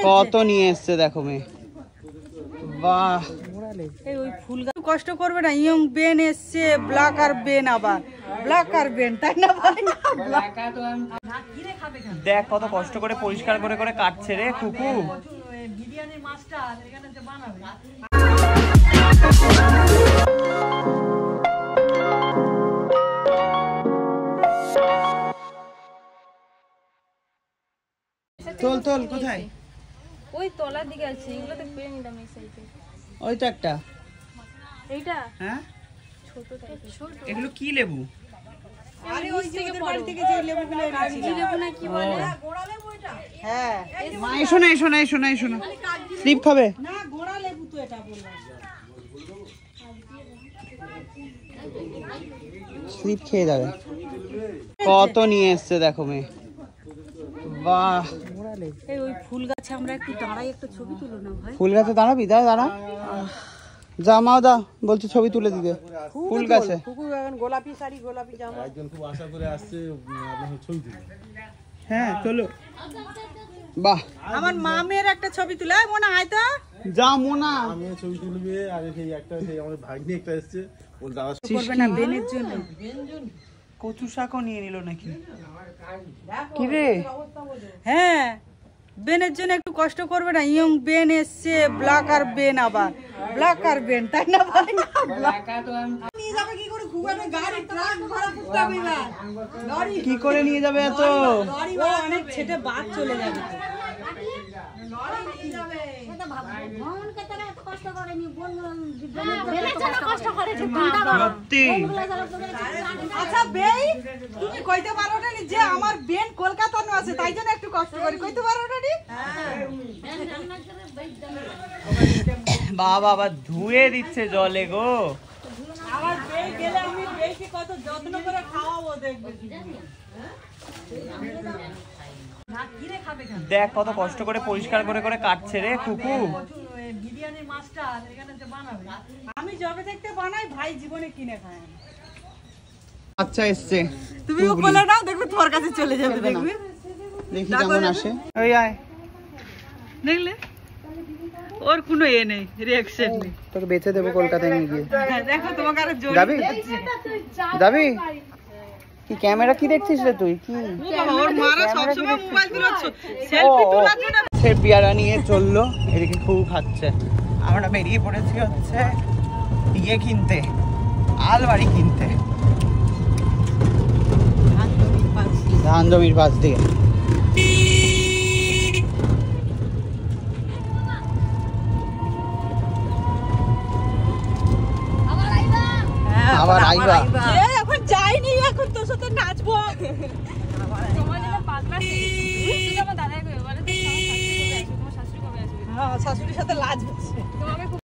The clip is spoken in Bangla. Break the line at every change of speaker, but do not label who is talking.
কত নিয়ে এসছে দেখো মেয়ে। বাহ,
এই ওই ফুল গাছ কষ্ট করবে না। ইয়ং বেন এসছে, ব্ল্যাক আর বেন, আবার ব্ল্যাক আর বেন, তাই না ভাই?
দেখ কত কষ্ট করে পরিষ্কার করে করে কাটছে রে কুকু।
বিরিয়ানির মাস্টার এখানে যে বানাবে।
তোল তোল, কোথায়?
ওই তলার দিকে আছে, এগুলো তো পেয়ে নিলাম এই সাইডে।
ওই তো একটা।
এইটা
হ্যাঁ,
ছোট টাইপের। ছোট
এগুলো কি লেবু?
আরে ওই যে ওদের বাড়ি থেকে যে লেবুগুলো এনেছি,
লেবু না কি বলে?
গোড়া লেবু এটা। হ্যাঁ,
মা এসো না, এসো না, এসো না, এসো না। স্লিপ খাবে
না গোড়া লেবু তো এটা বললাম।
স্লিপ খেয়ে যাবে। কত নিয়ে এসছে দেখো মেয়ে। বাহ,
এই ওই ফুল গাছে আমরা একটু দাঁড়াই, একটা ছবি তুলো না ভাই।
ফুল গাছে দাঁড়াবি? দাঁড়া যা, মা দা বলছে ছবি তুলে দিতে ফুল গাছে।
কুকুর এখন গোলাপি শাড়ি, গোলাপি জামা।
একজন খুব আশা করে আসছে আপনার ছবি তুলতে।
হ্যাঁ চলো। বাহ,
আমার মামের একটা ছবি তুলে মনে হয় তো।
যা মোনা,
আমি ছবি তুলবে। আর সেই একটা, সেই আমার ভাগ্নি একটা এসছে, ওর দাদা
করবে না বেনের জন্য।
কচু শাকও নিয়ে নিল নাকি? কি রে?
হ্যাঁ, বেনের জন্য একটু কষ্ট করবে না। ইয়ং বেন এসছে, ব্ল্যাক আর বেন, আবার ব্ল্যাক আর বেন, তাই না ভাই?
কি করে নিয়ে যাবে এত?
অনেক ছেটে বাদ চলে যাবে।
সত্যি?
আচ্ছা বেই, তুমি কইতে পারো না যে আমার বেন কলকাতা নো আছে, তাই জন্য একটু কষ্ট করি, কইতে পারো না?
বাবা আবার ধুয়ে দিচ্ছে জলে গো।
আমার বেই গেলে আমি বেইকে কত যত্ন করে খাওয়াবো, দেখবে।
দেখ কত কষ্ট করে পরিষ্কার করে করে কাটছে রে কুকু।
বিরিয়ানির মাস্টার এখানে যে বানাবে। আমি যবে দেখতে বানাই, ভাই জীবনে কিনে খায়।
আচ্ছা এসছে,
তুমিও বলে নাও, দেখবে তোমার কাছে চলে যাবে, দেখবে।
দেখি কেমন আসে। ওই আয়,
দেখলে ওর কোনো এ নেই, রিঅ্যাকশন নেই।
তোকে বেঁচে দেবো কলকাতায় নিয়ে গিয়ে।
দেখো তোমাকে আরো জোর
যাবি? যাবি? কি ক্যামেরা কি দেখছিস রে তুই? কি
ওর মারা সব সময় মোবাইল গুলো সেলফি তোলার জন্য।
সে পেয়ারা নিয়ে চললো, এদিকে খুব খাচ্ছে। আমরা বেরিয়ে পড়েছি হচ্ছে ইয়ে কিনতে, আলবাড়ি কিনতে, ধান জমির পাশ দিয়ে। আবার আইবা?
এখন যাইনি, এখন তোর সাথে নাচবো।
তোমার জন্য পাগলা আমার দাদা কই বলে, তোমার শাশুড়ি কবে আসবে? তোমার শাশুড়ি কবে আসবে?
হ্যাঁ, শাশুড়ির সাথে নাচবো।